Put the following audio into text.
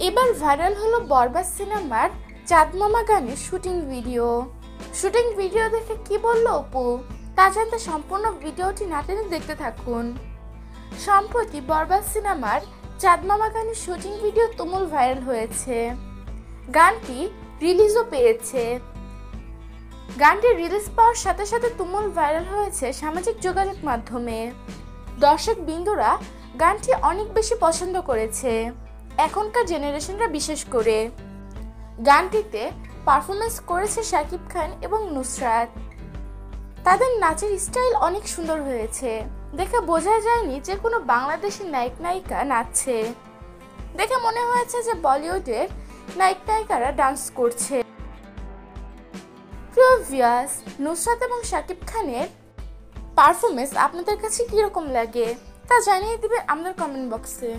এবার ভাইরাল হলো বরবাদ সিনেমার চাঁদ মামা গানের শুটিং ভিডিও দেখে কি বলল অপু তা জানতে সম্পূর্ণ ভিডিওটি না টেনে দেখতে থাকুন। সম্প্রতি বরবাদ সিনেমার চাঁদ মামা গানের শুটিং ভিডিও তুমুল ভাইরাল হয়েছে। গানটি রিলিজও পেয়েছে। গানটি রিলিজ পাওয়ার সাথে সাথে তুমুল ভাইরাল হয়েছে সামাজিক যোগাযোগ মাধ্যমে। দর্শক বিন্দুরা গানটি অনেক বেশি পছন্দ করেছে, এখনকার জেনারেশনরা বিশেষ করে। গানটিতে পারফরমেন্স করেছে শাকিব খান এবং নুসরাত। তাদের নাচের স্টাইল অনেক সুন্দর হয়েছে, দেখে বোঝা যায়নি যে কোনো বাংলাদেশি নায়ক নায়িকা নাচছে। দেখে মনে হয়েছে যে বলিউডের নায়ক নায়িকারা ডান্স করছে। প্রিয় ভিউয়ার্স, নুসরাত এবং শাকিব খানের পারফরমেন্স আপনাদের কাছে কিরকম লাগে তা জানিয়ে দিবেন আমাদের কমেন্ট বক্সে।